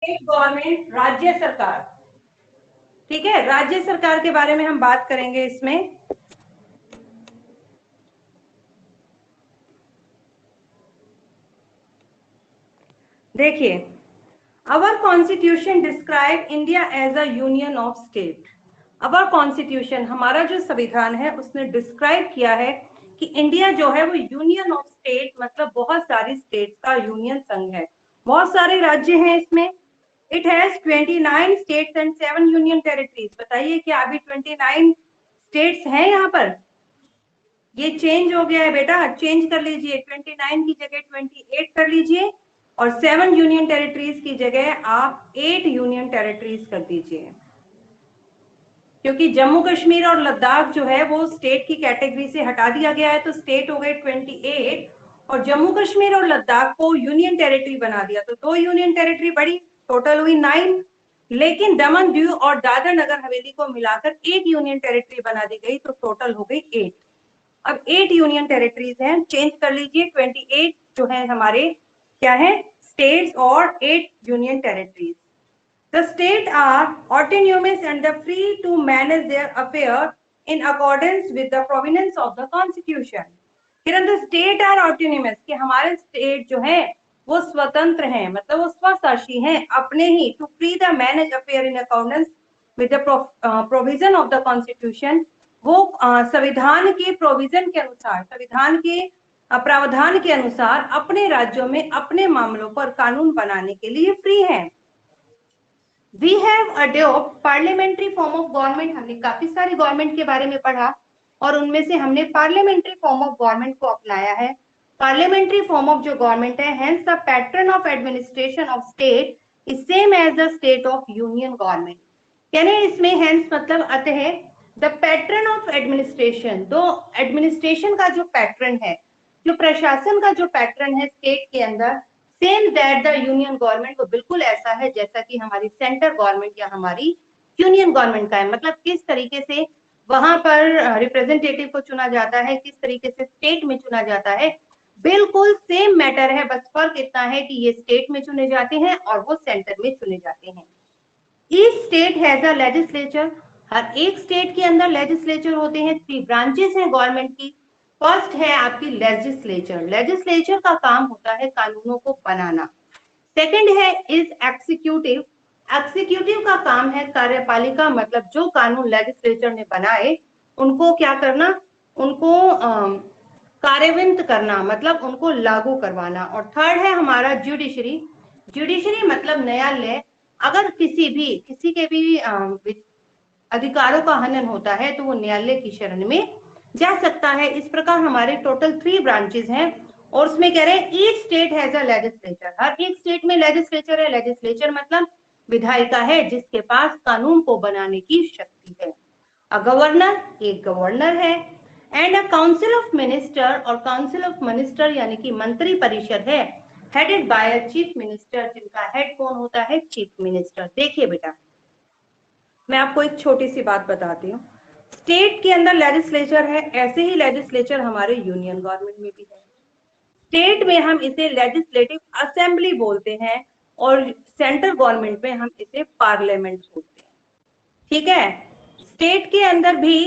State government, राज्य सरकार। ठीक है, राज्य सरकार के बारे में हम बात करेंगे इसमें। देखिए, our constitution describe India as a union of state. Our constitution, हमारा जो संविधान है उसने डिस्क्राइब किया है कि इंडिया जो है वो यूनियन ऑफ स्टेट, मतलब बहुत सारी स्टेट का यूनियन संघ है, बहुत सारे राज्य हैं इसमें। It has 29 states and 7 union territories. बताइए क्या अभी 29 स्टेट्स हैं यहाँ पर? ये चेंज हो गया है बेटा, चेंज कर लीजिए, 29 की जगह 28 कर लीजिए और 7 यूनियन टेरिटरीज की जगह आप 8 यूनियन टेरिटरीज कर दीजिए, क्योंकि जम्मू कश्मीर और लद्दाख जो है वो स्टेट की कैटेगरी से हटा दिया गया है, तो स्टेट हो गए 28 और जम्मू कश्मीर और लद्दाख को यूनियन टेरिटरी बना दिया, तो 2 यूनियन टेरिटरी बढ़ी, टोटल हुई 9। लेकिन दमन दीव और दादर नगर हवेली को मिलाकर 1 यूनियन टेरिटरी बना दी गई, तो टोटल हो गई 8। अब 8 यूनियन टेरिटरीज हैं, चेंज कर लीजिए, 28 जो है हमारे क्या है, स्टेट्स, और 8 union territories. The states are autonomous and free to manage their affairs in accordance with the provisions of the Constitution. Kiran, the state are autonomous, कि हमारे स्टेट जो है वो स्वतंत्र हैं, मतलब वो स्वशासी हैं अपने ही, to free the manage affair in accordance with the provision of the Constitution, वो संविधान के प्रोविजन के अनुसार, संविधान के प्रावधान के अनुसार अपने राज्यों में अपने मामलों पर कानून बनाने के लिए फ्री हैं। We have adopt parliamentary form of government। हमने काफी सारी गवर्नमेंट के बारे में पढ़ा और उनमें से हमने पार्लियामेंट्री फॉर्म ऑफ गवर्नमेंट को अपनाया है। पार्लियामेंट्री फॉर्म ऑफ जो गवर्नमेंट है, hence the pattern of administration of state is same as the state of union government। यानी इसमें hence मतलब अतः the pattern of administration, तो एडमिनिस्ट्रेशन का जो पैटर्न है, जो प्रशासन का जो पैटर्न है स्टेट के अंदर, same that the union government, वो बिल्कुल ऐसा है जैसा कि हमारी सेंट्रल गवर्नमेंट या हमारी यूनियन गवर्नमेंट का है। मतलब किस तरीके से वहां पर रिप्रेजेंटेटिव को चुना जाता है, किस तरीके से स्टेट में चुना जाता है, बिल्कुल सेम मैटर है, बस फर्क इतना है कि ये स्टेट में चुने जाते हैं और वो सेंटर में चुने जाते हैं। Each state has a legislature, हर एक स्टेट के अंदर लेजिस्लेचर होते हैं। 3 ब्रांचेस हैं गवर्नमेंट की। फर्स्ट है आपकी लेजिस्लेचर, लेजिस्लेचर का काम होता है कानूनों को बनाना। सेकंड है इज एग्जीक्यूटिव, एग्जीक्यूटिव का काम है कार्यपालिका, मतलब जो कानून लेजिस्लेचर ने बनाए उनको क्या करना, उनको कार्यान्वित करना, मतलब उनको लागू करवाना। और थर्ड है हमारा ज्यूडिशरी, ज्यूडिशरी मतलब न्यायालय। अगर किसी के भी अधिकारों का हनन होता है तो वो न्यायालय की शरण में जा सकता है। इस प्रकार हमारे टोटल 3 ब्रांचेस हैं और उसमें कह रहे हैं each state has a legislature, हर एक स्टेट में लेजिस्लेचर है। लेजिस्लेचर मतलब विधायिका है जिसके पास कानून को बनाने की शक्ति है। अ गवर्नर, एक गवर्नर है, and a council of minister, और काउंसिल ऑफ मिनिस्टर यानी कि मंत्री परिषद है, headed by a chief minister, जिनका हेड कौन होता है, चीफ मिनिस्टर। देखिए बेटा, मैं आपको एक छोटी सी बात बताती हूँ, स्टेट के अंदर लेजिस्लेचर है, ऐसे ही लेजिस्लेचर हमारे यूनियन गवर्नमेंट में भी है। स्टेट में हम इसे लेजिस्लेटिव असेंबली बोलते हैं और सेंट्रल गवर्नमेंट में हम इसे पार्लियामेंट बोलते हैं। ठीक है, स्टेट के अंदर भी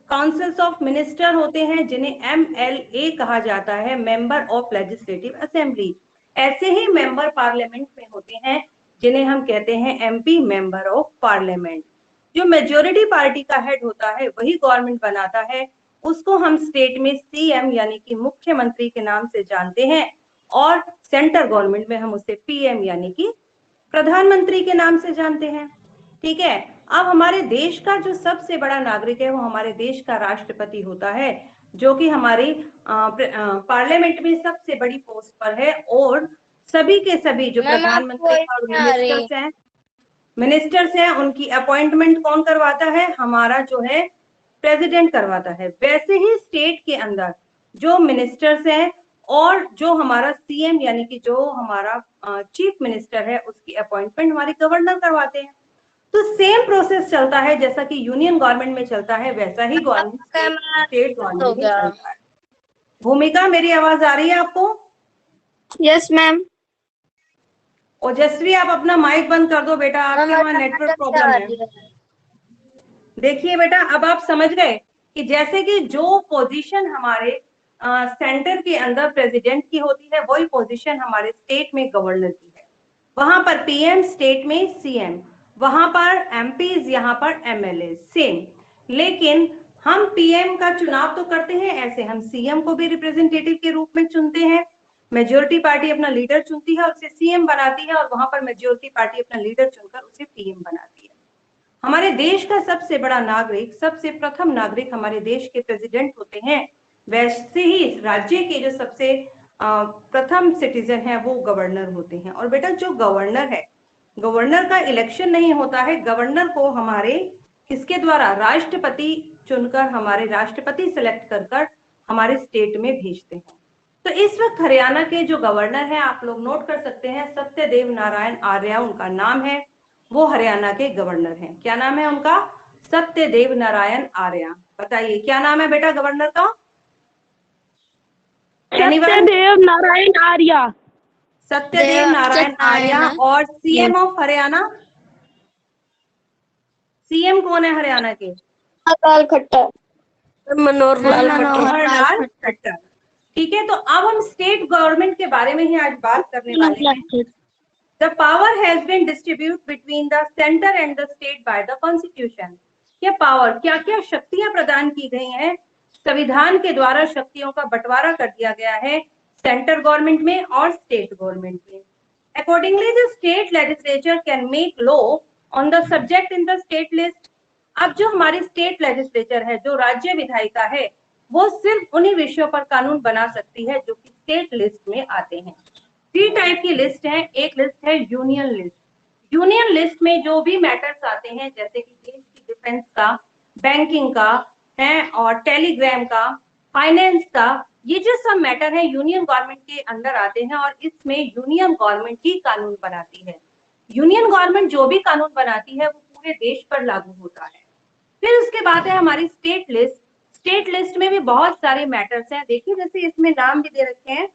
काउंसिल्स ऑफ मिनिस्टर होते हैं जिन्हें MLA कहा जाता है, मेंबर ऑफ लेजिस्लेटिव असेंबली। ऐसे ही मेंबर पार्लियामेंट में होते हैं जिन्हें हम कहते हैं MP, मेंबर ऑफ पार्लियामेंट। जो मेजोरिटी पार्टी का हेड होता है वही गवर्नमेंट बनाता है, उसको हम स्टेट में CM यानी कि मुख्यमंत्री के नाम से जानते हैं और सेंट्रल गवर्नमेंट में हम उसे PM यानी कि प्रधानमंत्री के नाम से जानते हैं। ठीक है, अब हमारे देश का जो सबसे बड़ा नागरिक है वो हमारे देश का राष्ट्रपति होता है, जो कि हमारी पार्लियामेंट में सबसे बड़ी पोस्ट पर है। और सभी के सभी जो प्रधानमंत्री और मिनिस्टर्स हैं उनकी अपॉइंटमेंट कौन करवाता है, हमारा जो है प्रेसिडेंट करवाता है। वैसे ही स्टेट के अंदर जो मिनिस्टर्स हैं और जो हमारा CM यानी कि जो हमारा चीफ मिनिस्टर है उसकी अपॉइंटमेंट हमारे गवर्नर करवाते हैं। तो सेम प्रोसेस चलता है जैसा कि यूनियन गवर्नमेंट में चलता है, वैसा ही गवर्नमेंट स्टेट गवर्नमेंट में चलता है। भूमिका, मेरी आवाज आ रही है आपको? Yes ma'am. ओजस्वी आप अपना माइक बंद कर दो बेटा, आपके वहां नेटवर्क प्रॉब्लम है। देखिए बेटा, अब आप समझ गए कि जैसे कि जो पोजीशन हमारे सेंटर के अंदर प्रेसिडेंट की होती है, वही पोजीशन हमारे स्टेट में गवर्नर की है। वहां पर पीएम, स्टेट में सीएम, वहां पर एमपीज, यहाँ पर एमएलए, सेम। लेकिन हम पीएम का चुनाव तो करते हैं, ऐसे हम सीएम को भी रिप्रेजेंटेटिव के रूप में चुनते हैं। मेजोरिटी पार्टी अपना लीडर चुनती है, उसे सीएम बनाती है, और वहां पर मेजोरिटी पार्टी अपना लीडर चुनकर उसे पीएम बनाती है। हमारे देश का सबसे बड़ा नागरिक, सबसे प्रथम नागरिक हमारे देश के प्रेसिडेंट होते हैं। वैसे ही राज्य के जो सबसे प्रथम सिटीजन है वो गवर्नर होते हैं। और बेटा जो गवर्नर है, गवर्नर का इलेक्शन नहीं होता है, गवर्नर को हमारे किसके द्वारा, राष्ट्रपति चुनकर, हमारे राष्ट्रपति सिलेक्ट कर कर हमारे स्टेट में भेजते हैं। तो इस वक्त हरियाणा के जो गवर्नर हैं, आप लोग नोट कर सकते हैं, सत्यदेव नारायण आर्य उनका नाम है, वो हरियाणा के गवर्नर हैं। क्या नाम है उनका? सत्यदेव नारायण आर्य। बताइए क्या नाम है बेटा गवर्नर का? सत्यदेव नारायण आर्य। सत्यदेव नारायण आर्य। और सीएम ऑफ हरियाणा, सीएम कौन है हरियाणा के? लाल खट्टर, मनोहर लाल खट्टर। ठीक है, तो अब हम स्टेट गवर्नमेंट के बारे में ही आज बात करने वाले हैं। The power has been distributed between the center and the state by the constitution. ये पावर, क्या क्या शक्तियां प्रदान की गई हैं, संविधान के द्वारा शक्तियों का बंटवारा कर दिया गया है सेंटर गवर्नमेंट में और स्टेट गवर्नमेंट में। Accordingly, the state legislature can make law on the subject in the state list. अब जो हमारी स्टेट लेजिस्लेचर है, जो राज्य विधायिका है, वो सिर्फ उन्हीं विषयों पर कानून बना सकती है जो कि स्टेट लिस्ट में आते हैं। 3 टाइप की लिस्ट है। एक लिस्ट है यूनियन लिस्ट। यूनियन लिस्ट में जो भी मैटर्स आते हैं, जैसे कि देश की डिफेंस का, बैंकिंग का है, और टेलीग्राम का, फाइनेंस का, ये जो सब मैटर है यूनियन गवर्नमेंट के अंदर आते हैं, और इसमें यूनियन गवर्नमेंट ही कानून बनाती है। यूनियन गवर्नमेंट जो भी कानून बनाती है वो पूरे देश पर लागू होता है। फिर उसके बाद है हमारी स्टेट लिस्ट। स्टेट लिस्ट में भी बहुत सारे मैटर्स हैं। देखिए जैसे इसमें नाम भी दे रखे हैं,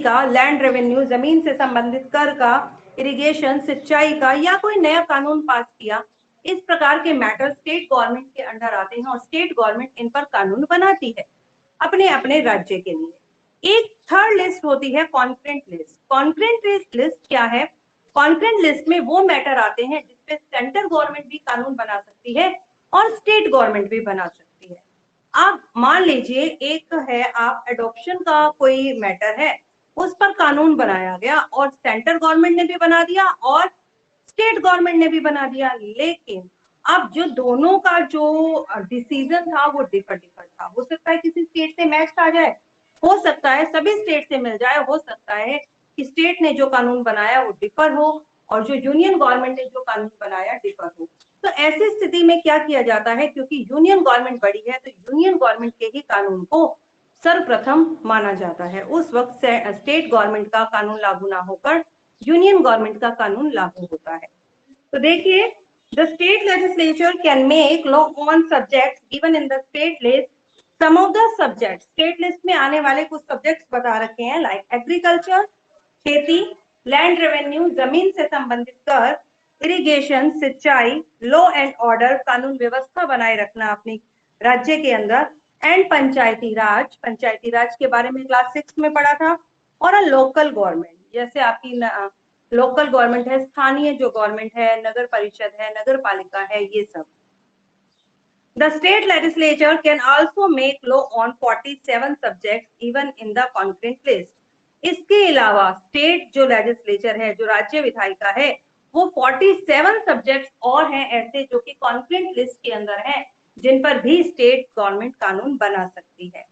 का, लैंड रेवेन्यू, जमीन से संबंधित कर का, इरिगेशन, सिंचाई का, या कोई नया कानून पास किया, इस प्रकार के मैटर स्टेट गवर्नमेंट के अंडर आते हैं और स्टेट गवर्नमेंट इन पर कानून बनाती है अपने अपने राज्य के लिए। एक थर्ड लिस्ट होती है कॉन्करेंट लिस्ट। कॉन्करेंट लिस्ट क्या है? कॉन्करेंट लिस्ट में वो मैटर आते हैं जिसपे सेंट्रल गवर्नमेंट भी कानून बना सकती है और स्टेट गवर्नमेंट भी बना सकती है। आप मान लीजिए एक है, आप एडॉप्शन का कोई मैटर है, उस पर कानून बनाया गया और सेंट्रल गवर्नमेंट ने भी बना दिया और स्टेट गवर्नमेंट ने भी बना दिया, लेकिन अब जो दोनों का जो डिसीजन था वो डिफर था। हो सकता है किसी स्टेट से मैच आ जाए, हो सकता है सभी स्टेट से मिल जाए, हो सकता है कि स्टेट ने जो कानून बनाया वो डिफर हो और जो यूनियन गवर्नमेंट ने जो कानून बनाया डिफर हो। तो ऐसी स्थिति में क्या किया जाता है, क्योंकि यूनियन गवर्नमेंट बड़ी है तो यूनियन गवर्नमेंट के ही कानून को सर्वप्रथम माना जाता है। उस वक्त स्टेट गवर्नमेंट का कानून लागू ना होकर यूनियन गवर्नमेंट का कानून लागू होता है। तो देखिए, the state legislature can make law on subjects given in the state list. Some of the subjects, state list में आने वाले कुछ सब्जेक्ट्स बता रखे हैं, लाइक एग्रीकल्चर, खेती, लैंड रेवेन्यू, जमीन से संबंधित कर, इरिगेशन, सिंचाई, लॉ एंड ऑर्डर, कानून व्यवस्था बनाए रखना अपने राज्य के अंदर, एंड पंचायती राज, पंचायती राज के बारे में क्लास 6 में पढ़ा था, और लोकल गवर्नमेंट, जैसे आपकी लोकल गवर्नमेंट है, स्थानीय जो गवर्नमेंट है, नगर परिषद है, नगर पालिका है, ये सब। The state legislature can also make law on 47 subjects even in the concurrent list. इसके अलावा स्टेट जो लेजिस्लेचर है, जो राज्य विधायिका है, वो 47 सब्जेक्ट्स और हैं ऐसे जो कि कॉन्करेंट लिस्ट के अंदर हैं, जिन पर भी स्टेट गवर्नमेंट कानून बना सकती है।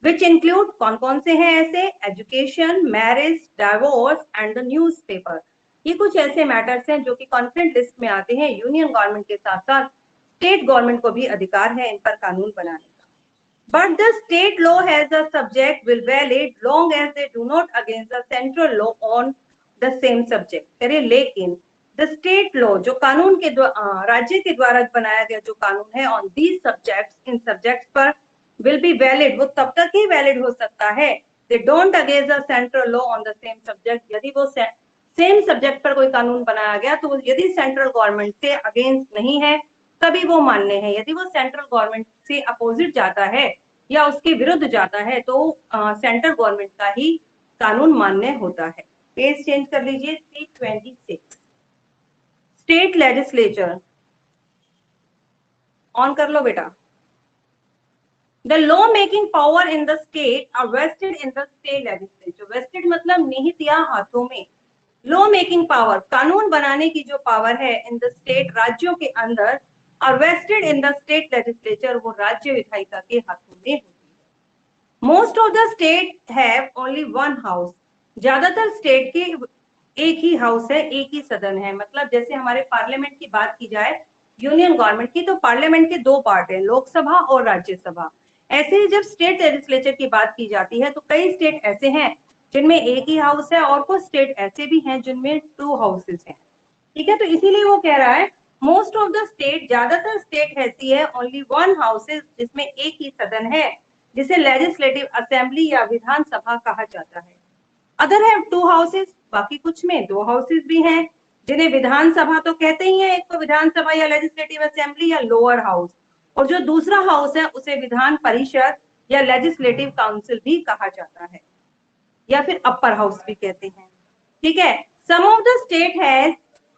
विच इंक्लूड, कौन कौन से हैं ऐसे? Education, marriage, divorce and the newspaper. ये कुछ ऐसे मैटर्स हैं जो कि कॉन्करेंट लिस्ट में आते हैं। यूनियन गवर्नमेंट के साथ साथ स्टेट गवर्नमेंट को भी अधिकार है इन पर कानून बनाने का। But the state law has a subject will valid long as they do not against the central law on the same subject. करें, लेकिन the state law जो कानून के राज्य के द्वारा बनाया गया जो कानून है on these subjects, in subjects पर will be valid, वो तब तक ही valid हो सकता है they don't against the central law on the same subject. यदि वो सेम सब्जेक्ट पर कोई कानून बनाया गया तो यदि सेंट्रल गवर्नमेंट से अगेंस्ट नहीं है तभी वो मान्य है। यदि वो सेंट्रल गवर्नमेंट से अपोजिट जाता है या उसके विरुद्ध जाता है तो सेंट्रल गवर्नमेंट का ही कानून मान्य होता है। पेज चेंज कर लीजिए 326। स्टेट लेजिस्लेचर ऑन कर लो बेटा। The law making power in the state are vested in the state legislature। vested मतलब निहित या हाथों में। लॉ मेकिंग पावर कानून बनाने की जो पावर है इन द स्टेट राज्यों के अंदर और vested in the state legislature वो राज्य विधायिका के हाथों में होती है। Most of the state have only one house. ज्यादातर स्टेट के एक ही हाउस है, एक ही सदन है। मतलब जैसे हमारे पार्लियामेंट की बात की जाए यूनियन गवर्नमेंट की तो पार्लियामेंट के दो पार्ट है, लोकसभा और राज्यसभा। ऐसे ही जब स्टेट लेजिस्लेचर की बात की जाती है तो कई स्टेट ऐसे हैं जिनमें एक ही हाउस है और कुछ स्टेट ऐसे भी हैं जिनमें टू हाउसेस हैं। ठीक है, तो इसीलिए वो कह रहा है मोस्ट ऑफ द स्टेट, ज्यादातर स्टेट ऐसी है ओनली वन हाउसेस जिसमें एक ही सदन है जिसे लेजिस्लेटिव असेंबली या विधानसभा कहा जाता है। अदर है टू हाउसेस, बाकी कुछ में दो हाउसेस भी हैं जिन्हें विधानसभा तो कहते ही हैं, एक तो विधानसभा या लेजिस्लेटिव असेंबली या लोअर हाउस, और जो दूसरा हाउस है उसे विधान परिषद या लेजिस्लेटिव काउंसिल भी कहा जाता है या फिर अपर हाउस भी कहते हैं। ठीक है, some of the state has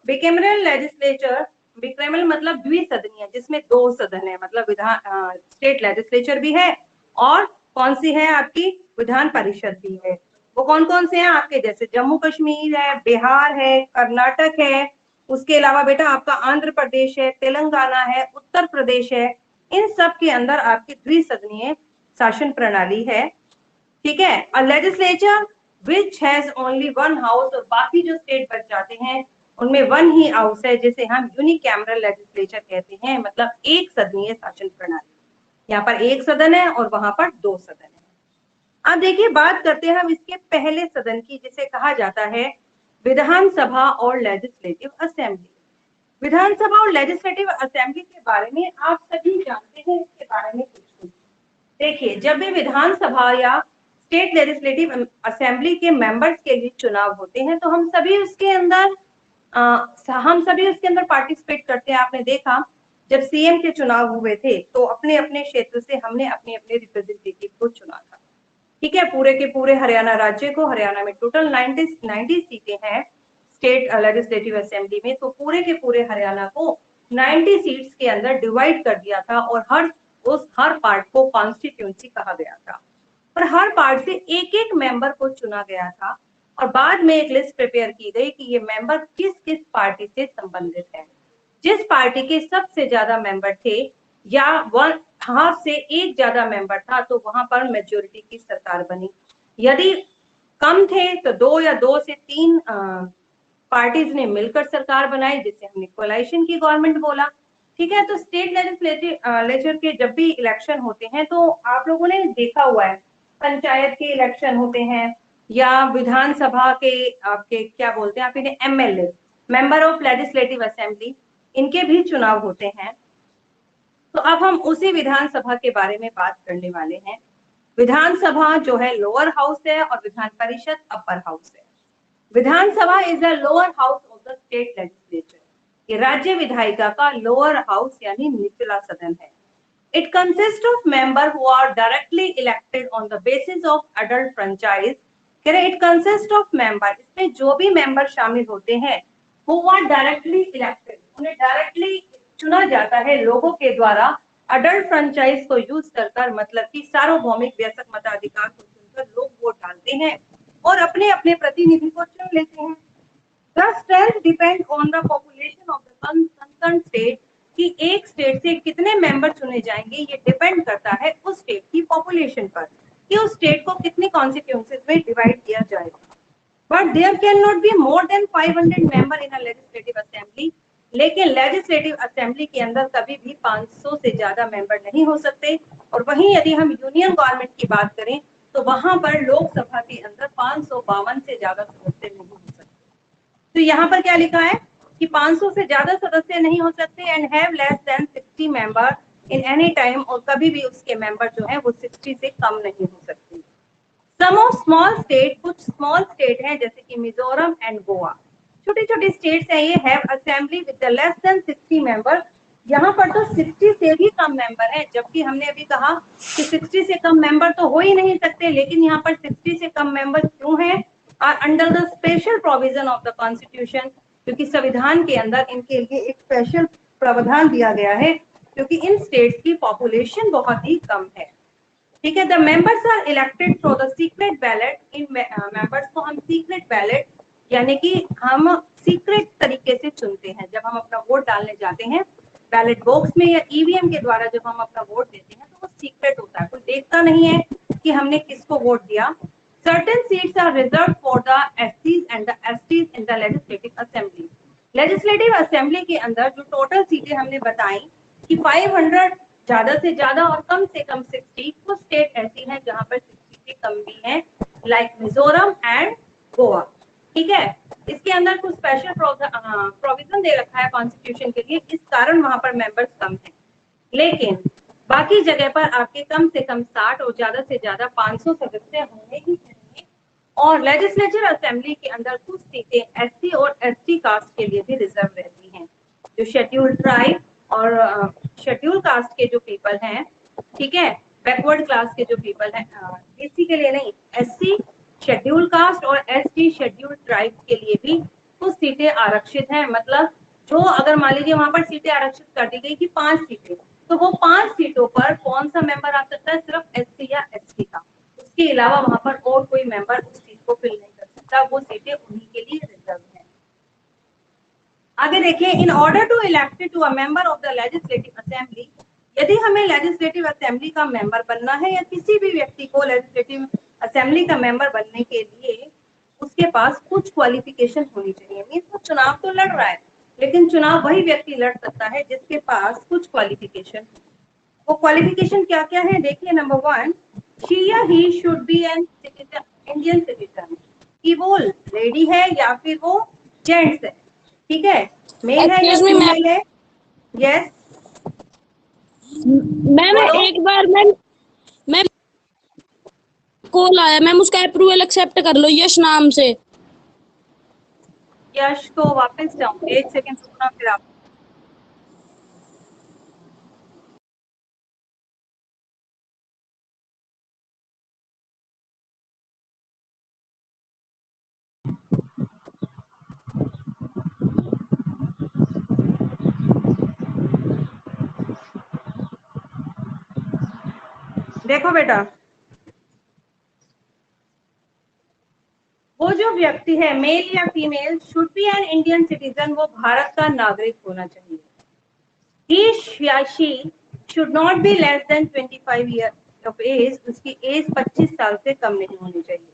bicameral legislature. Bicameral मतलब द्विसदनीय जिसमें दो सदन है, मतलब विधान स्टेट लेजिस्लेचर भी है और कौन सी है आपकी विधान परिषद भी है। वो कौन कौन से हैं आपके, जैसे जम्मू कश्मीर है, बिहार है, कर्नाटक है, उसके अलावा बेटा आपका आंध्र प्रदेश है, तेलंगाना है, उत्तर प्रदेश है। इन सब के अंदर आपकी द्विसदनीय शासन प्रणाली है। ठीक है, a legislature which has only one house, और बाकी जो स्टेट बच जाते हैं उनमें वन ही हाउस है जिसे हम यूनिकैमरल लेजिस्लेचर कहते हैं, मतलब एक सदनीय शासन प्रणाली। यहाँ पर एक सदन है और वहां पर दो सदन है। अब देखिए बात करते हैं हम इसके पहले सदन की जिसे कहा जाता है विधानसभा और लेजिस्लेटिव असेंबली। विधानसभा और लेजिस्लेटिव असेंबली के बारे में आप सभी जानते हैं, इसके बारे में कुछ देखिए। जब भी विधानसभा या स्टेट लेजिस्लेटिव असेंबली के मेंबर्स के लिए चुनाव होते हैं तो हम सभी उसके अंदर पार्टिसिपेट करते हैं। आपने देखा जब सीएम के चुनाव हुए थे तो अपने अपने क्षेत्र से हमने अपने अपने रिप्रेजेंटेटिव को चुना था। ठीक है, पूरे के पूरे हरियाणा राज्य को, हरियाणा में टोटल 90 सीटें हैं स्टेट लेजिस्लेटिव असेंबली में, तो पूरे के पूरे हरियाणा को 90 सीट्स के अंदर डिवाइड कर दिया था और हर पार्ट को कॉन्स्टिट्यूंसी कहा गया था और हर पार्ट से एक एक मेंबर को चुना गया था और बाद में एक लिस्ट प्रिपेयर की गई कि ये मेंबर किस किस पार्टी से संबंधित है। जिस पार्टी के सबसे ज्यादा मेंबर थे या वन हाफ से एक ज्यादा मेंबर था तो वहां पर मेजोरिटी की सरकार बनी। यदि कम थे तो दो या दो से तीन पार्टीज ने मिलकर सरकार बनाई जिसे हमने कोलाइशन की गवर्नमेंट बोला। ठीक है, तो स्टेट लेजिस्लेचर के जब भी इलेक्शन होते हैं तो आप लोगों ने देखा हुआ है पंचायत के इलेक्शन होते हैं या विधानसभा के आपके क्या बोलते हैं आप इन्हें MLA, member of legislative assembly, इनके भी चुनाव होते हैं। तो अब हम उसी विधानसभा के बारे में बात करने वाले हैं। विधानसभा जो है लोअर हाउस है और विधान परिषद अपर हाउस है। विधानसभा is the lower house of the state legislature. ये राज्य विधायिका का लोअर हाउस यानी निचला सदन है। It consist of member who are directly elected on the basis of adult franchise. It consist of member, इसमें जो भी मेंबर शामिल होते हैं हु आर डायरेक्टली इलेक्टेड, उन्हें डायरेक्टली चुना जाता है लोगों के द्वारा अडल्ट फ्रेंचाइज को यूज कर, मतलब कि सार्वभौमिक वयस्क मताधिकार को चुनकर लोग वोट डालते हैं और अपने अपने प्रतिनिधि को चुन लेते हैं। The strength depends on the population of the concerned state, कि एक स्टेट से कितने मेंबर चुने जाएंगे ये डिपेंड करता है उस स्टेट की पॉपुलेशन पर कि उस स्टेट को कितने कॉन्स्टिट्यूएंसीज में डिवाइड किया जाएगा। But there can not be more than 500 member in a legislative assembly. लेकिन लेजिस्लेटिव असेंबली के अंदर कभी भी 500 से ज्यादा मेंबर नहीं हो सकते। और वहीं यदि हम यूनियन गवर्नमेंट की बात करें तो वहां पर लोकसभा के अंदर 552 से ज्यादा सदस्य नहीं हो सकते। तो यहाँ पर क्या लिखा है कि 500 से ज्यादा सदस्य नहीं हो सकते and have less than 60 member in any time, और कभी भी उसके मेंबर जो है वो 60 से कम नहीं हो सकते। सम ऑफ स्मॉल स्टेट, कुछ स्मॉल स्टेट हैं जैसे कि मिजोरम एंड गोवा, छोटी छोटी स्टेट्स हैं ये, have assembly with less than 60 member. यहाँ पर तो 60 से भी कम मेंबर हैं, जबकि हमने अभी कहा कि 60 से कम मेंबर तो हो ही नहीं सकते, लेकिन यहाँ पर 60 से कम मेंबर क्यों हैं? Are under the special provision of the constitution, क्योंकि संविधान के अंदर इनके लिए एक स्पेशल प्रावधान दिया गया है, क्योंकि इन स्टेट्स की पॉपुलेशन बहुत ही कम है। ठीक है, the members are elected through the secret ballot. इन मेंबर्स को हम सीक्रेट बैलेट यानी कि हम सीक्रेट तरीके से चुनते हैं। जब हम अपना वोट डालने जाते हैं बैलेट बॉक्स में या ईवीएम के द्वारा जब हम अपना वोट देते हैं तो वो सीक्रेट होता है, कोई देखता नहीं है कि हमने किसको वोट दिया। Certain seats are reserved for the एससीज and the STs in the legislative assembly. Legislative assembly के अंदर जो टोटल सीटें हमने बताई कि 500 ज्यादा से ज्यादा और कम से कम 60, कुछ स्टेट ऐसी हैं जहां पर 60 से कम भी हैं, लाइक मिजोरम एंड गोवा। ठीक है, इसके अंदर कुछ स्पेशल प्रोविजन दे रखा है कॉन्स्टिट्यूशन के लिए, इस कारण वहां पर मेंबर्स कम हैं, लेकिन बाकी जगह पर आपके कम से कम 60 और ज्यादा से ज्यादा 500 सदस्य होने ही चाहिए। और लेजिस्लेचर असेंबली के अंदर कुछ सीटें एससी और एसटी कास्ट के लिए भी रिजर्व रहती हैं। जो शेड्यूल ट्राइब और शेड्यूल कास्ट के जो पीपल हैं, ठीक है, बैकवर्ड क्लास के जो पीपल हैं, एससी के लिए नहीं, एससी शेड्यूल कास्ट और एसटी शेड्यूल ट्राइब के लिए भी कुछ सीटें आरक्षित हैं। मतलब जो अगर मान लीजिए वहां पर सीटें आरक्षित कर दी गई कि 5 सीटें, तो वो 5 सीटों पर कौन सा मेंबर आ सकता है? सिर्फ एससी या एसटी का, उसके अलावा वहां पर और कोई मेंबर उस सीट को फिल नहीं कर सकता, वो सीटें उन्हीं के लिए रिजर्व है। आगे देखिए, in order to elected to a member of the legislative assembly, यदि हमें लेजिस्लेटिव असेंबली का मेंबर बनना है या किसी भी व्यक्ति को लेजिस्लेटिव असेंबली का मेंबर बनने के लिए उसके पास कुछ क्वालिफिकेशन होनी चाहिए। मीन्स वो चुनाव तो लड़ रहा है, लेकिन चुनाव वही व्यक्ति लड़ सकता है जिसके पास कुछ क्वालिफिकेशन। वो क्वालिफिकेशन क्या क्या है? देखिए, नंबर 1, शी या he should be an citizen, Indian citizen, कि वो लेडी है या फिर वो जेंट्स है, ठीक है, मेल है या फीमेल है। यस मैम, एक बार मैम कॉल आया मैम, उसका अप्रूवल एक्सेप्ट कर लो यश नाम से। यश को वापस जाऊं, एक सेकंड रुकना, फिर आप देखो बेटा, वो जो व्यक्ति है मेल या female should be an Indian citizen, वो भारत का नागरिक होना चाहिए। ही या she should not be less than 25 year of age, उसकी एज 25 साल से कम नहीं होनी चाहिए।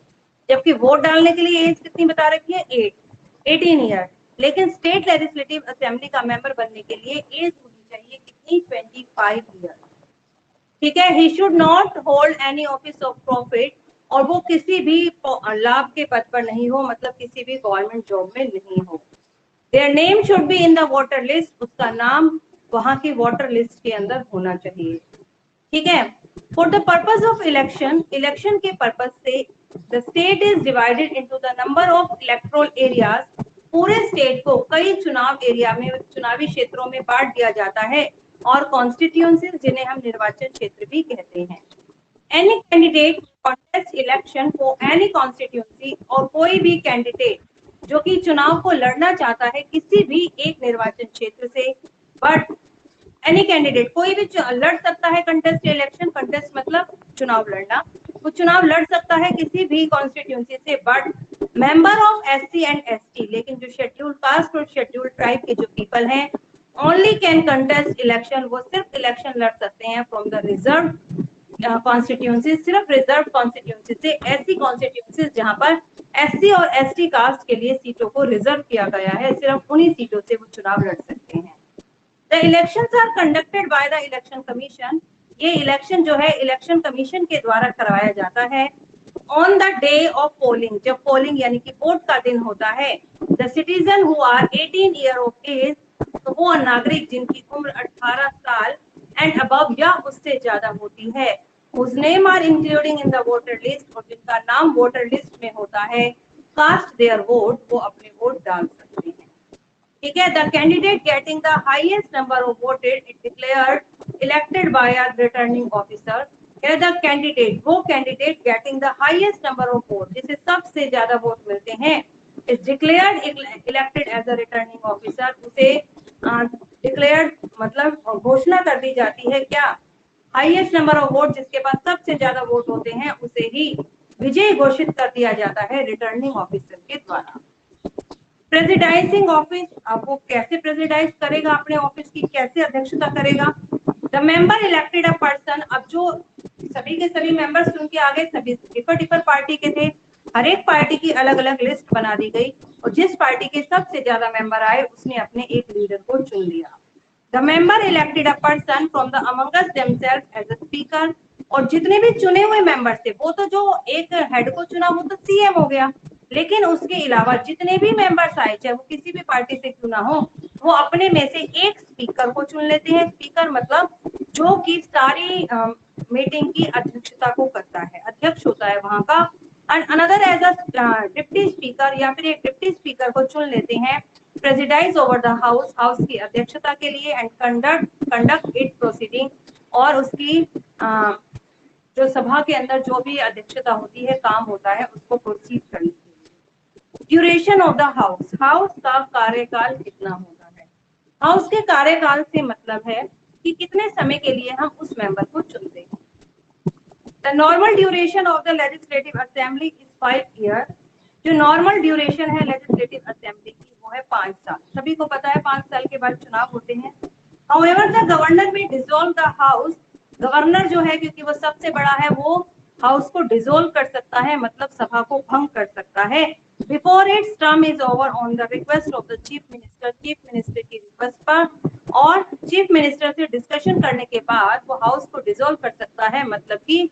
जबकि वोट डालने के लिए एज कितनी बता रखी है? 18 ईयर। लेकिन स्टेट लेजिस्लेटिव असेंबली का मेंबर बनने के लिए एज होनी चाहिए कितनी? 25 ईयर। ठीक है, he should not hold any office of profit, और वो किसी भी लाभ के पद पर नहीं हो, मतलब किसी भी गवर्नमेंट जॉब में नहीं हो। Their name should be in the voter list, उसका नाम वहां की वोटर लिस्ट के अंदर होना चाहिए। ठीक है, for the purpose of election, election के पर्पज से the state is divided into the number of electoral areas, पूरे स्टेट को कई चुनाव एरिया में, चुनावी क्षेत्रों में बांट दिया जाता है, और कॉन्स्टिट्यूएंसीज जिन्हें हम निर्वाचन क्षेत्र भी कहते हैं। Any candidate contest election for any constituency, और कोई भी कैंडिडेट जो कि चुनाव को लड़ना चाहता है किसी भी एक निर्वाचन क्षेत्र से, बट एनी कैंडिडेट कोई भी लड़ सकता है कंटेस्ट इलेक्शन, कंटेस्ट मतलब चुनाव लड़ना, वो चुनाव लड़ सकता है किसी भी कॉन्स्टिट्यूएंसी से, but member of SC and ST, लेकिन जो शेड्यूल कास्ट और शेड्यूल ट्राइब के जो पीपल हैं ओनली कैन कंटेस्ट इलेक्शन, वो सिर्फ इलेक्शन लड़ सकते हैं फ्रॉम द रिजर्व कॉन्स्टिट्यूएंसी, सिर्फ रिजर्व कॉन्स्टिट्यूएंसी से, ऐसी कॉन्स्टिट्यूएंसी जहां पर एससी और एसटी कास्ट के लिए सीटों को रिजर्व किया गया है, सिर्फ उन्हीं सीटों से वो चुनाव लड़ सकते हैं। The elections are conducted by the election commission, ये इलेक्शन जो है इलेक्शन कमीशन के द्वारा करवाया जाता है। On the day of polling, जब पोलिंग यानी कि वोट का दिन होता है, the citizen who are 18 year of age, तो वो नागरिक जिनकी उम्र 18 साल एंड अबव या उससे ज्यादा होती है, whose name are including in the voter list, और जिनका नाम वोटर लिस्ट में होता है, कास्ट देयर वोट, वो अपने वोट डाल सकते हैं। ठीक है, the candidate getting the highest number of voted it declared elected by a returning officer. The candidate, वो candidate getting the highest number of vote, जिसे सबसे ज्यादा वोट मिलते हैं, is declared elected as a returning officer, उसे declared मतलब घोषणा कर दी जाती है क्या, हाईएस्ट नंबर ऑफ वोट, जिसके पास सबसे ज्यादा वोट होते हैं उसे ही विजयी घोषित कर दिया जाता है रिटर्निंग ऑफिसर के द्वारा। प्रेसिडाइजिंग ऑफिस, अब वो कैसे प्रेसिडाइज करेगा अपने ऑफिस की, कैसे अध्यक्षता करेगा। The member elected a person, अब जो सभी के सभी मेंबर्स चुन के आ गए, सभी डिफर पार्टी के थे, हर एक पार्टी की अलग अलग लिस्ट बना दी गई और जिस पार्टी के सबसे ज्यादा मेंबर आए उसने अपने एक लीडर को चुन लिया। The member elected a person from the amongst themselves as a speaker, और जितने भी चुने हुए मेंबर्स थे, वो तो जो एक हेड को चुना वो तो सीएम हो गया, लेकिन उसके अलावा जितने भी मेंबर्स आए, चाहे वो किसी भी पार्टी से क्यों ना हो, वो अपने में से एक स्पीकर को चुन लेते हैं। स्पीकर मतलब जो कि सारी मीटिंग की अध्यक्षता को करता है, अध्यक्ष होता है वहां का। And another as a deputy speaker, या फिर एक डिप्टी स्पीकर को चुन लेते हैं presides over the house, house की अध्यक्षता के लिए, एंड कंडक्ट इट प्रोसीडिंग, और उसकी जो सभा के अंदर जो भी अध्यक्षता होती है, काम होता है, उसको प्रोसीड करने के लिए। Duration of the house, house का कार्यकाल कितना होता है। हाउस के कार्यकाल से मतलब है कि कितने समय के लिए हम उस मेंबर को चुनते हैं। The normal duration of the legislative assembly is 5 year, जो नॉर्मल ड्यूरेशन है लेजिस्लेटिव असेंबली की वो है 5 साल। सभी को पता है 5 साल के बाद चुनाव होते हैं। हाउएवर द गवर्नर में डिसॉल्व द हाउस, गवर्नर जो है क्योंकि वो सबसे बड़ा है, वो हाउस को डिसॉल्व कर सकता है, मतलब सभा को भंग कर सकता है, before it's term is over on the request of the chief minister, chief minister की रिक्वेस्ट पर, और चीफ मिनिस्टर से डिस्कशन करने के बाद वो हाउस को डिसॉल्व कर सकता है, मतलब कि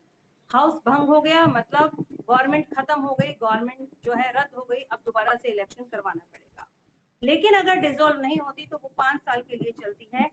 हाउस भंग हो गया, मतलब गवर्नमेंट खत्म हो गई, गवर्नमेंट जो है रद्द हो गई, अब दोबारा से इलेक्शन करवाना पड़ेगा। लेकिन अगर डिसॉल्व नहीं होती तो वो 5 साल के लिए चलती है।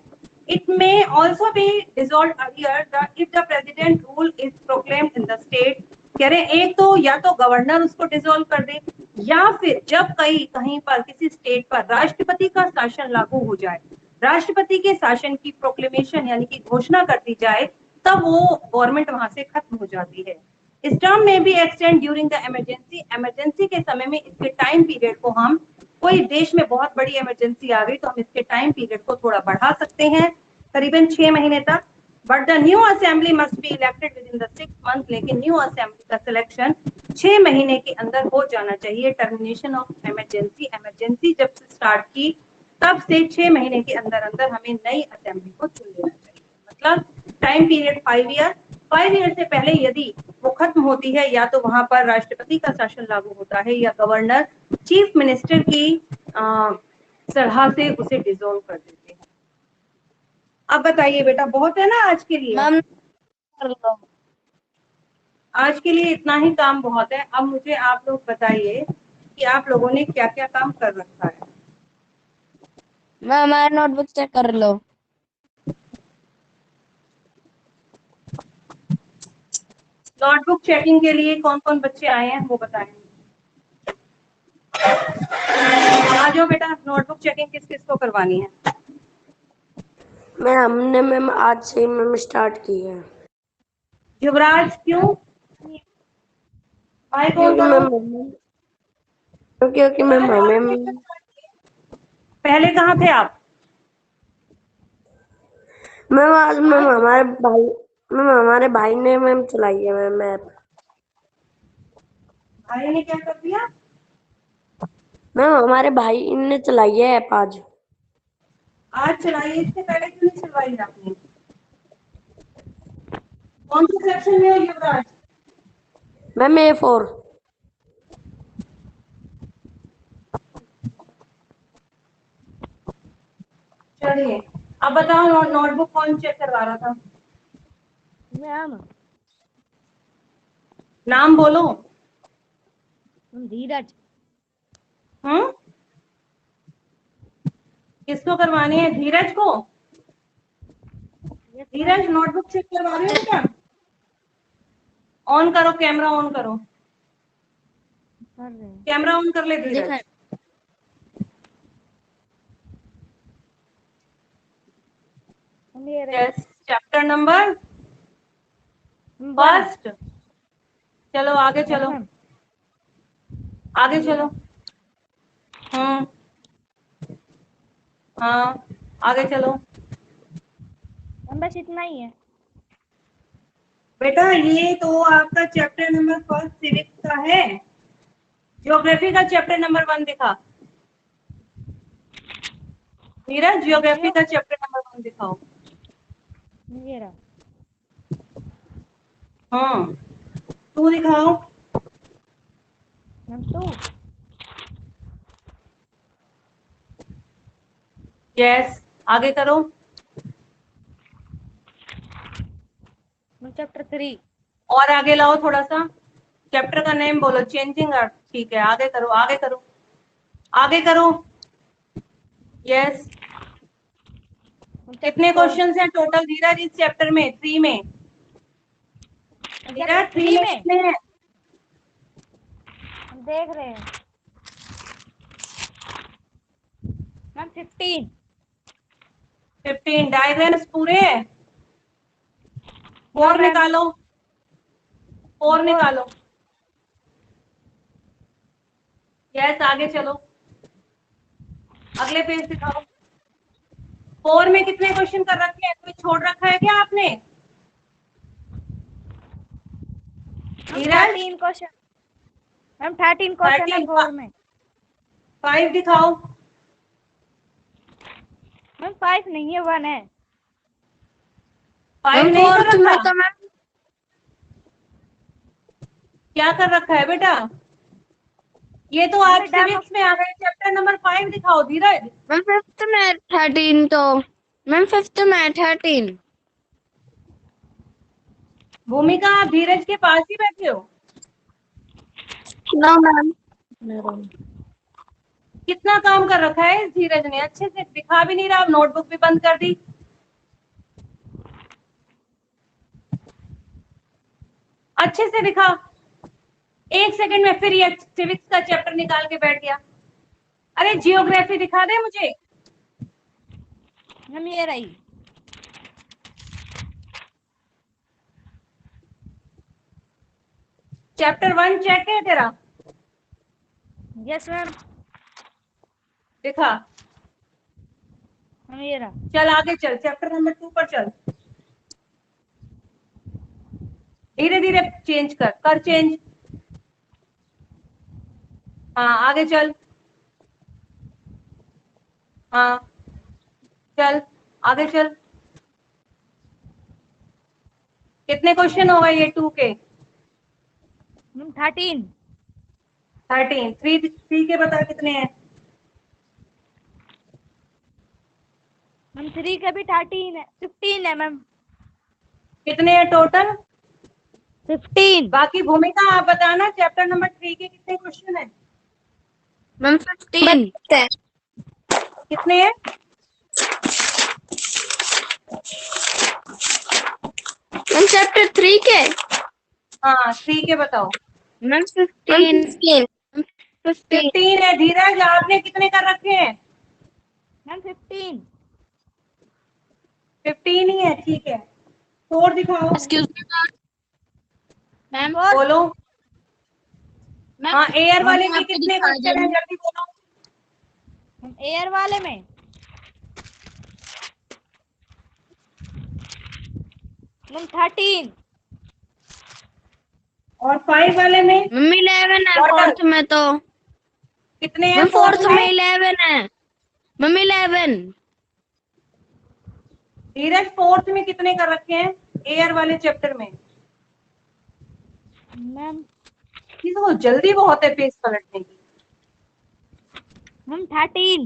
It may also be dissolve earlier if the president rule is proclaimed in the state. कह रहे एक तो या तो गवर्नर उसको डिसॉल्व कर दे, या फिर जब कहीं पर किसी स्टेट पर राष्ट्रपति का शासन लागू हो जाए, राष्ट्रपति के शासन की प्रोक्लेमेशन यानी कि घोषणा कर दी जाए, तब वो गवर्नमेंट वहां से खत्म हो जाती है। इस टर्म में भी extend during the emergency, emergency के समय में इसके टाइम पीरियड को हम, कोई देश में बहुत बड़ी इमरजेंसी आ गई तो हम इसके टाइम पीरियड को थोड़ा बढ़ा सकते हैं, करीबन 6 महीने तक। But the new assembly must be elected with in the 6 month, लेकिन न्यू असेंबली का सिलेक्शन 6 महीने के अंदर हो जाना चाहिए। टर्मिनेशन ऑफ इमरजेंसी, इमरजेंसी जब से स्टार्ट की तब से 6 महीने के अंदर अंदर हमें नई असेंबली को चुन लेना चाहिए। मतलब टाइम पीरियड 5 ईयर, 5 ईयर से पहले यदि वो खत्म होती है, या तो वहां पर राष्ट्रपति का शासन लागू होता है, या गवर्नर चीफ मिनिस्टर की सलाह से उसे डिसॉल्व कर देते हैं। अब बताइए बेटा, बहुत है ना आज के लिए? मैम कर लो। आज के लिए इतना ही काम बहुत है। अब मुझे आप लोग बताइए कि आप लोगों ने क्या क्या काम कर रखा है। मैं हमारे नोटबुक चेक कर लो। नोटबुक चेकिंग के लिए कौन कौन बच्चे आए हैं वो बताएं। आ जाओ बेटा, नोटबुक चेकिंग किस किस को करवानी है। मैं हमने मैम आज से मैम स्टार्ट की है। युवराज क्यों? भाई कौन क्योंकि करो? मैम क्योंकि मैम हमें पहले कहाँ थे आप? मैम आज हमारे भाई ने मैम चलाई है मैम ऐप। भाई ने क्या कर दिया? मैम हमारे भाई ने चलाई है ऐप आज। आज चलाइए, इससे पहले क्यों नहीं चलवाई आपने? कौन से सेक्शन में हो युवराज? Ma'am A4। चलिए, अब बताओ नोटबुक कौन चेक करवा रहा था? मैम नाम बोलो। धीरज। हम्म, किसको करवानी है? धीरज को? धीरज नोटबुक चेक करवा रहे हो क्या? ऑन करो, कैमरा ऑन करो, कर रहे हैं। कैमरा ऑन कर ले धीरज। हम ये रहे यस, चैप्टर नंबर फर्स्ट। चलो आगे चलो, आगे चलो। हाँ आगे चलो। बस इतना ही है बेटा ये तो आपका चैप्टर नंबर फर्स्ट सिविक्स का है। ज्योग्राफी का चैप्टर नंबर 1 दिखा नीरज, ज्योग्राफी का चैप्टर नंबर 1 दिखाओ। ये रहा। हाँ 2 दिखाओ। हम तो यस, आगे करो। चैप्टर 3। और आगे लाओ थोड़ा सा। चैप्टर का नेम बोलो, चेंजिंग अर्थ। ठीक है, आगे करो, आगे करो, आगे करो। यस, कितने क्वेश्चंस हैं टोटल धीरज इस चैप्टर में? 3 में। धीरज 3 में कितने हैं? हम देख रहे हैं मैम 15। 15 डायग्राम्स पूरे हैं? 4 निकालो, 4 निकालो। यस, आगे चलो, अगले पेज दिखाओ। 4 में कितने क्वेश्चन कर रखे हैं? कोई छोड़ रखा है क्या आपने? धीरज 13 क्वेश्चन मैम, 13 क्वेश्चन है 4 में। 5 दिखाओ। मैम 5 नहीं है, 1 है। 5 नहीं कर फोर्थ में रखा? तो मैम क्या कर रखा है बेटा? ये तो आप सिविक्स में आ गए। चैप्टर नंबर 5 दिखाओ धीरज। मैम फिफ्थ में 13 तो मैम फिफ्थ में 13। भूमिका, आप धीरज के पास ही बैठे हो? No ma'am. कितना काम कर रखा है इस धीरज ने, अच्छे से दिखा भी नहीं रहा, नोटबुक भी बंद कर दी। अच्छे से दिखा। 1 सेकंड में फिर ये सिविक्स का चैप्टर निकाल के बैठ गया। अरे जियोग्राफी दिखा दे मुझे। मैम ये रही। चैप्टर 1 चेक है तेरा? Yes ma'am. दिखा। मैम ये रहा। चल आगे चल, चैप्टर नंबर 2 पर चल। धीरे धीरे चेंज कर चेंज। हाँ आगे चल। हाँ चल, आगे चल। कितने क्वेश्चन हो गए ये 2 के? मैम 13। 13। 3 के बता कितने हैं? मैम 3 के भी 13 है, 15 है मैम। कितने हैं टोटल? 15। बाकी भूमिका आप बताना, चैप्टर नंबर 3 के कितने क्वेश्चन हैं? मैम 15 कितने हैं? मैम चैप्टर 3 के हाँ 3 के बताओ। मैम 15 15 है। धीरज आपने कितने कर रखे हैं? मैम 15। 15 ही है, ठीक है। 4 दिखाओ। Excuse me ma'am. बोलो। मैम हाँ एयर वाले मैम में आपको कितने दिखा क्वेश्चन है, जल्दी बोलो। मैम एयर वाले में मैम 13। और 5 वाले में? मम्मी 11 है वाटर फोर्थ में तो। कितने हैं मैम फोर्थ फोर्थ में 11 है मम्मी 11। धीरज फोर्थ में कितने कर रखे हैं एयर वाले चैप्टर में? मैम ये तो जल्दी बहुत है पेज पलटने की। मैम 13।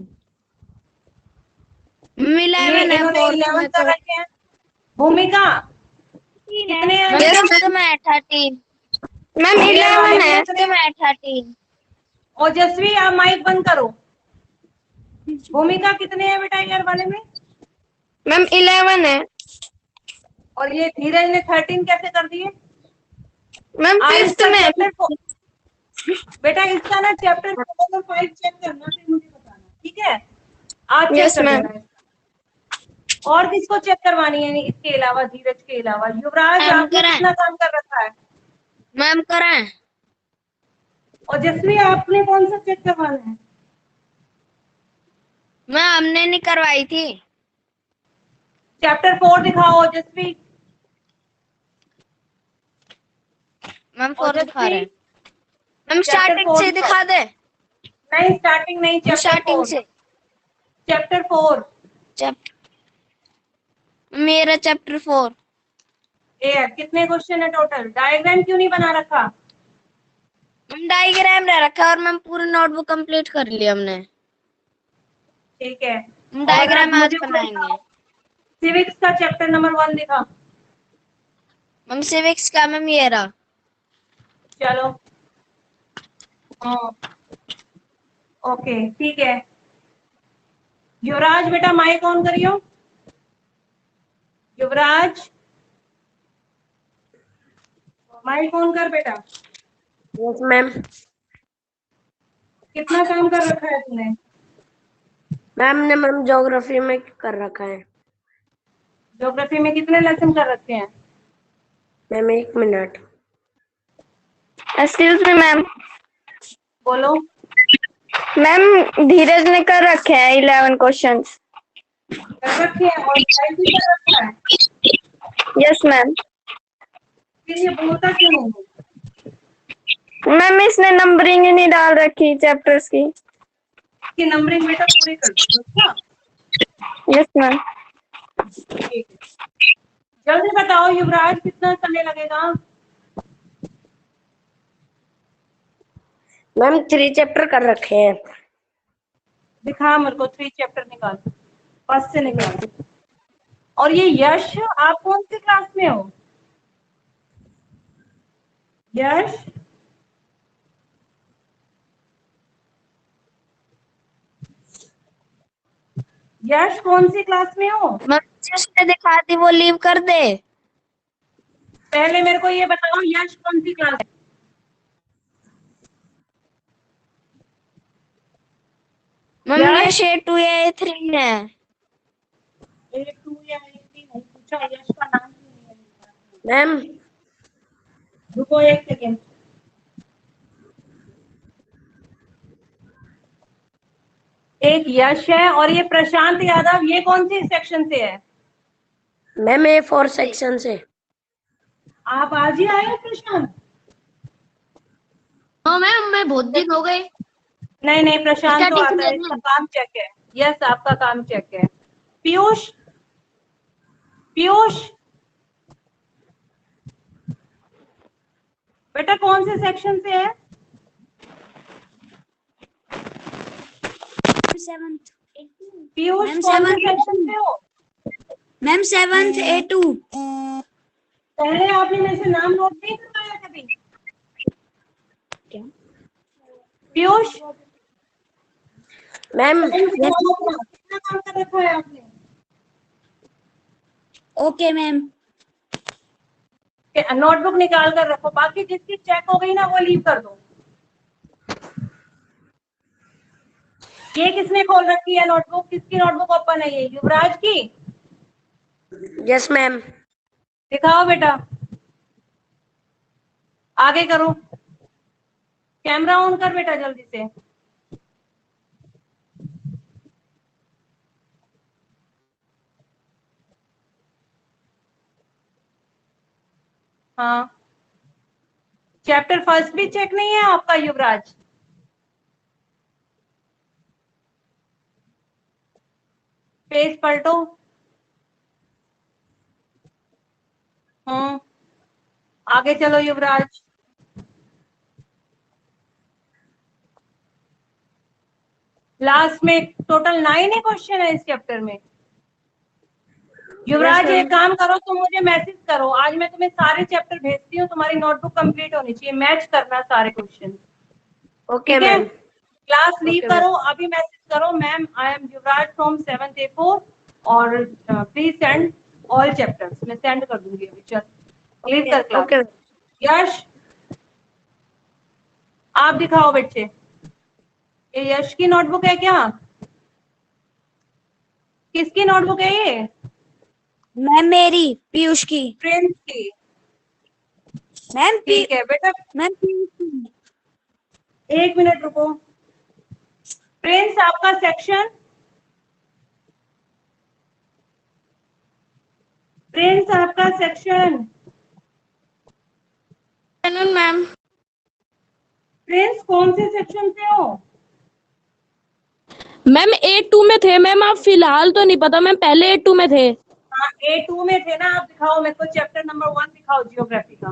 मम्मी ये 11 है इन्होंने फोर्थ 11 में कर तो। रखे हैं। भूमिका 13 कितने है। हैं मैम बेटा? फिफ्थ में 13। मैम एयर वाले 11 में है कितने? फिफ्थ में 13। ओजस्वी आप माइक बंद करो। भूमिका कितने हैं बेटा एयर वाले में? मैम 11 है। और ये धीरज ने 13 कैसे कर दिए? मैम आज फिफ्थ इसका में। चैप्टर बेटा इसका ना चैप्टर 4 और 5 चेक करना, फिर मुझे बताना, ठीक है? आज चेक यस कर मैम। देना। और किसको चेक करवानी है इसके अलावा, धीरज के अलावा? युवराज, मैम आपने कराएं। कितना काम कर रखा है? मैम कराएं। और जसवी, आपने कौन सा चेक करवाना है? मैम हमने नहीं करवाई थी। चैप्टर 4 दिखाओ जसवी। मैम और 4 दिखा रहे जसवी हैं। मैम चैप्टर स्टार्टिंग 4 से दिखाओ। दिखा दे। नहीं, स्टार्टिंग नहीं, चैप्टर स्टार्टिंग 4। से। चैप्टर 4 मेरा चैप्टर 4। ए, कितने क्वेश्चन है टोटल? डायग्राम क्यों नहीं बना रखा? मैम डायग्राम रह रखा और मैम पूरी नोटबुक कंप्लीट कर ली हमने। ठीक है। और अब डायग्राम आज मुझे वो बनाएंगे। दिखाओ, सिविक्स का चैप्टर नंबर 1 दिखा। मैम सिविक्स का मैम ये रहा। चलो। हाँ, ओके, ठीक है। युवराज बेटा माइक ऑन करियो। युवराज, माइक ऑन कर बेटा। Yes ma'am. कितना काम कर रखा है तूने? मैम ने मैम ज्योग्राफी में कर रखा है। ज्योग्राफी में कितने लेसन कर रखे हैं? Ma'am 1 minute. Excuse me ma'am. बोलो। मैम धीरज ने कर रखे हैं 11 क्वेश्चंस। कर रखे हैं और टाइप भी कर रखा है। Yes ma'am. फिर ये बोलता क्यों नहीं है? मैम इसने नंबरिंग ही नहीं डाल रखी चैप्टर्स की। इसकी नंबरिंग बेटा पूरी कर दो। अच्छा, यस मैम। ठीक है। जल्दी बताओ युवराज, कितना समय लगेगा? मैम 3 चैप्टर कर रखे हैं। दिखा मेरे को, 3 चैप्टर निकाल, फर्स्ट से निकाल। और ये यश, आप कौन सी क्लास में हो? यश, यश कौन सी क्लास में हो? मैम जिसने दिखा दी वो लीव कर दे। पहले मेरे को ये बताओ, यश कौन सी क्लास? मैम ये यश, A2 या A3 है। A2 या A3 नहीं पूछा, यश का नाम क्यों नहीं है? मैम रुको 1 सेकेंड। एक यश है और ये प्रशांत यादव, ये कौन सी सेक्शन से है? मैम A4 सेक्शन से। आप आज ही आए हो प्रशांत? हाँ मैम मैं बहुत दिन हो गए। नहीं नहीं, प्रशांत तो स्टार्टिंग आता से है, इसका काम चेक है। यस, आपका काम चेक है। पीयूष, पीयूष बेटा कौन से सेक्शन से है? 7th पीयूष मैम, कौन से 7th सेक्शन से हो? Ma'am 7th A2। पहले आपने मेरे से नाम नोट नहीं करवाया कभी? क्या? पीयूष, मैम कितना काम कर रखा है आपने? Okay ma'am. नोटबुक निकाल कर रखो, बाकी जिसकी चेक हो गई ना वो लीव कर दो। ये किसने खोल रखी है नोटबुक? किसकी नोटबुक ओपन है? ये युवराज की? Yes ma'am. दिखाओ बेटा, आगे करो। कैमरा ऑन कर बेटा जल्दी से। हाँ, चैप्टर फर्स्ट भी चेक नहीं है आपका युवराज? पेज पलटो। आगे चलो युवराज। लास्ट में टोटल 9 ही क्वेश्चन है इस चैप्टर में। युवराज Yes, एक काम करो, तुम मुझे मैसेज करो, आज मैं तुम्हें सारे चैप्टर भेजती हूँ, तुम्हारी नोटबुक कंप्लीट होनी चाहिए, मैच करना सारे क्वेश्चन। ओके ठीक है, मैम। क्लास लीव Okay, करो, अभी मैसेज करो, ma'am I am Yuvraj from 7th A4 और प्लीज सेंड ऑल चैप्टर्स। मैं सेंड कर दूंगी अभी। चल लीव कर क्लास। ओके। यश, आप दिखाओ बच्चे, ये यश की नोटबुक है क्या? किसकी नोटबुक है ये? मैम मेरी, पीयूष की। प्रिंस की। मैम ठीक है बेटा, मैम पीयूष की। 1 मिनट रुको। प्रिंस आपका सेक्शन, प्रिंस आपका सेक्शन, मैम। प्रिंस कौन से सेक्शन से हो? मैम A2 में थे मैम, आप फिलहाल तो नहीं पता मैम, पहले A2 में थे। हाँ A2 में थे ना। आप दिखाओ मेरे को चैप्टर नंबर 1 दिखाओ जियोग्राफी का।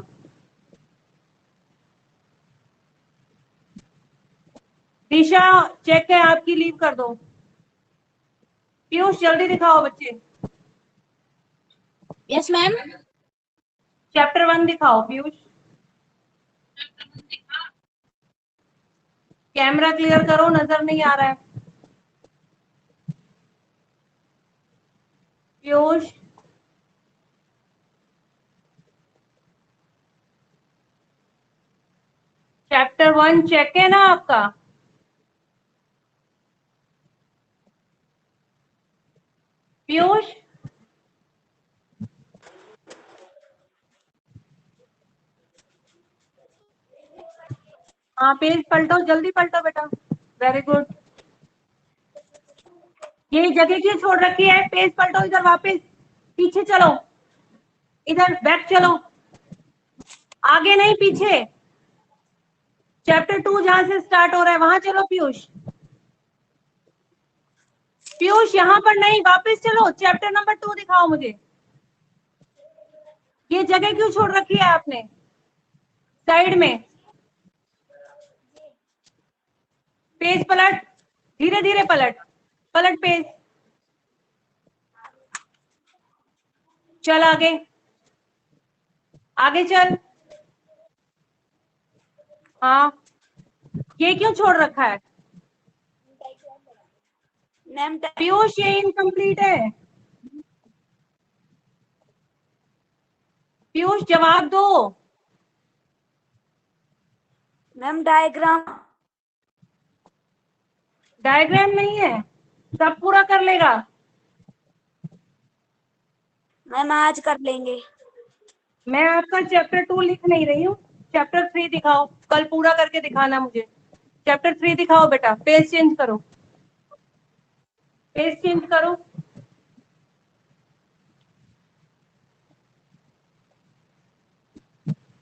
दिशा चेक है आपकी, लीव कर दो। पीयूष जल्दी दिखाओ बच्चे, यस मैम। चैप्टर 1 दिखाओ पीयूष। कैमरा क्लियर करो, नजर नहीं आ रहा है। पीयूष चैप्टर 1 चेक है ना आपका? पीयूष हाँ पेज पलटो, जल्दी पलटो बेटा। Very good. ये जगह क्यों छोड़ रखी है? पेज पलटो, इधर वापस, पीछे चलो, इधर बैक चलो, आगे नहीं पीछे। चैप्टर 2 जहां से स्टार्ट हो रहा है वहां चलो पीयूष। पीयूष यहाँ पर नहीं, वापस चलो, चैप्टर नंबर 2 दिखाओ मुझे। ये जगह क्यों छोड़ रखी है आपने साइड में? पेज पलट, धीरे धीरे पलट, पलट पेज, चल आगे, आगे चल। हाँ ये क्यों छोड़ रखा है मैम पीयूष? ये इनकम्प्लीट है। पीयूष जवाब दो। Ma'am diagram. डायग्राम नहीं है, सब पूरा कर लेगा। मैम आज कर लेंगे। मैं आपका चैप्टर 2 लिख नहीं रही हूँ, चैप्टर 3 दिखाओ, कल पूरा करके दिखाना मुझे। चैप्टर 3 दिखाओ बेटा, पेज चेंज करो, पेज चेंज करो।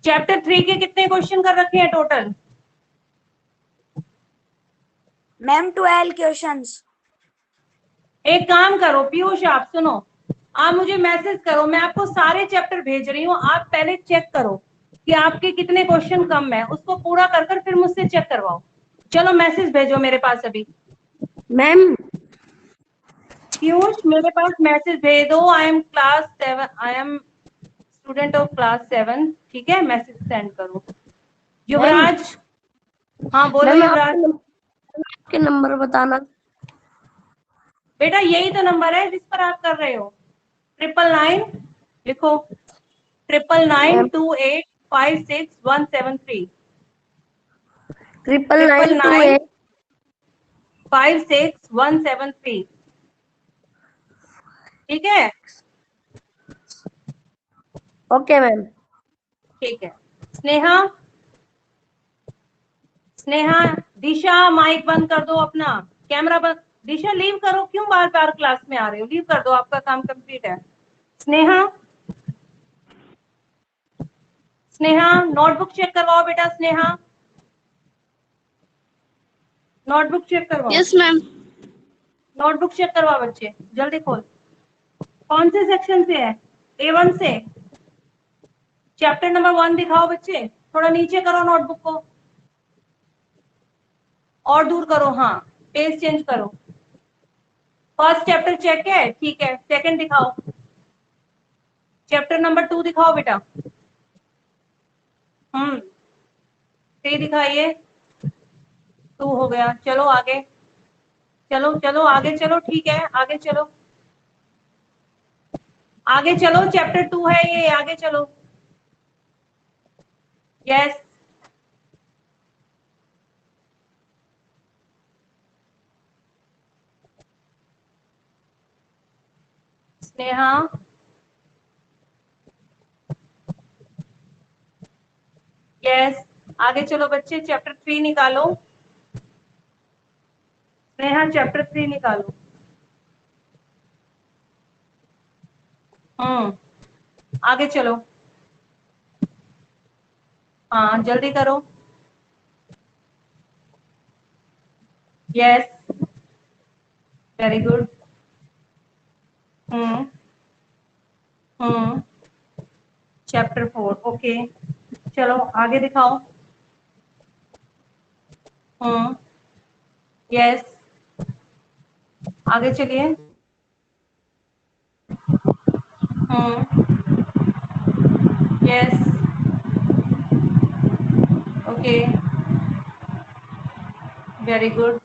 चैप्टर 3 के कितने क्वेश्चन कर रखे हैं टोटल? Ma'am 12 questions. एक काम करो पीयूष, आप सुनो, आप मुझे मैसेज करो, मैं आपको सारे चैप्टर भेज रही हूँ, आप पहले चेक करो कि आपके कितने क्वेश्चन कम है, उसको पूरा कर कर फिर मुझसे चेक करवाओ। चलो मैसेज भेजो मेरे पास अभी। मैम पीयूष मेरे पास मैसेज भेज दो, I am class 7, I am student of class 7, ठीक है, मैसेज सेंड करो। युवराज, हाँ बोलो मैम युवराज। आपके नंबर बताना। बेटा यही तो नंबर है जिस पर आप कर रहे हो, 999, लिखो, 9992856 173, 99928। 99956 173, ठीक है? Okay ma'am. ठीक है। स्नेहा, स्नेहा, दिशा माइक बंद कर दो अपना, कैमरा बंद। दिशा लीव करो, क्यों बार बार क्लास में आ रहे हो? लीव कर दो, आपका काम कंप्लीट है। स्नेहा, स्नेहा नोटबुक चेक करवाओ बेटा, स्नेहा नोटबुक चेक करवाओ। Yes ma'am. नोटबुक चेक करवाओ बच्चे, जल्दी खोल। कौन से सेक्शन से है? A1 से। चैप्टर नंबर 1 दिखाओ बच्चे, थोड़ा नीचे करो नोटबुक को, और दूर करो, हाँ पेज चेंज करो। फर्स्ट चैप्टर चेक है, ठीक है, सेकंड दिखाओ। चैप्टर नंबर 2 दिखाओ बेटा। 3 दिखाइए। 2 हो गया, चलो आगे, चलो चलो आगे चलो, ठीक है आगे चलो, आगे चलो, चैप्टर 2 है ये, आगे चलो। Yes Sneha, yes. आगे चलो बच्चे, चैप्टर 3 निकालो। स्नेहा चैप्टर 3 निकालो। आगे चलो। हाँ जल्दी करो। Yes, very good. Chapter 4, okay. चलो आगे दिखाओ। यस, आगे चलिए। Yes, okay, very good.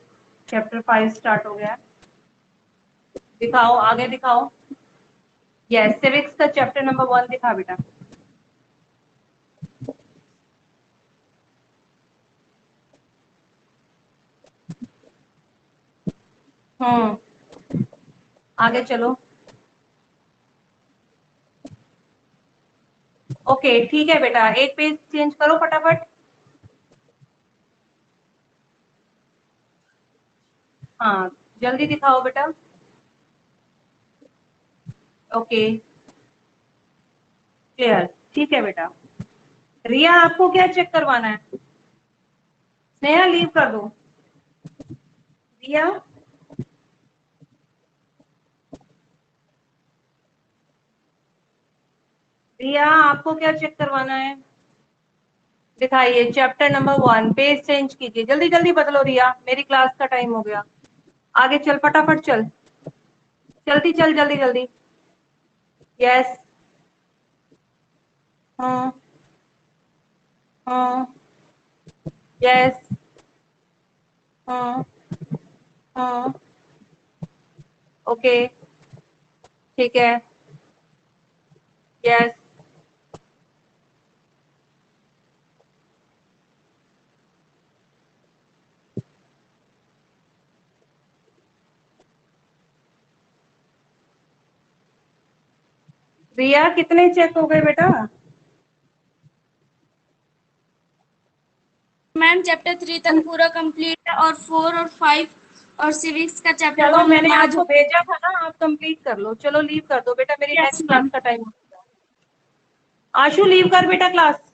Chapter 5 start हो गया। दिखाओ, आगे दिखाओ। यस, सिविक्स का चैप्टर नंबर 1 दिखा बेटा। आगे चलो। ओके ठीक है बेटा, एक पेज चेंज करो फटाफट। हाँ जल्दी दिखाओ बेटा। ओके, क्लियर, ठीक है बेटा। रिया आपको क्या चेक करवाना है? स्नेहा लीव कर दो। रिया, रिया आपको क्या चेक करवाना है? दिखाइए चैप्टर नंबर 1, पेज चेंज कीजिए, जल्दी जल्दी बदलो रिया, मेरी क्लास का टाइम हो गया। आगे चल फटाफट चल, जल्दी चल, जल्दी जल्दी। यस, हाँ हाँ, यस, हाँ हाँ, ओके, ठीक है, यस। रिया कितने चेक हो गए बेटा? मैम चैप्टर 3 तक पूरा कंप्लीट है और 4 और 5 और सिविक्स का चैप्टर चलो 1 मैंने आज आपको भेजा था ना, आप कंप्लीट कर लो। चलो लीव कर दो बेटा, मेरी यस नेक्स्ट क्लास मैम। का टाइम हो गया। आशु लीव कर बेटा क्लास।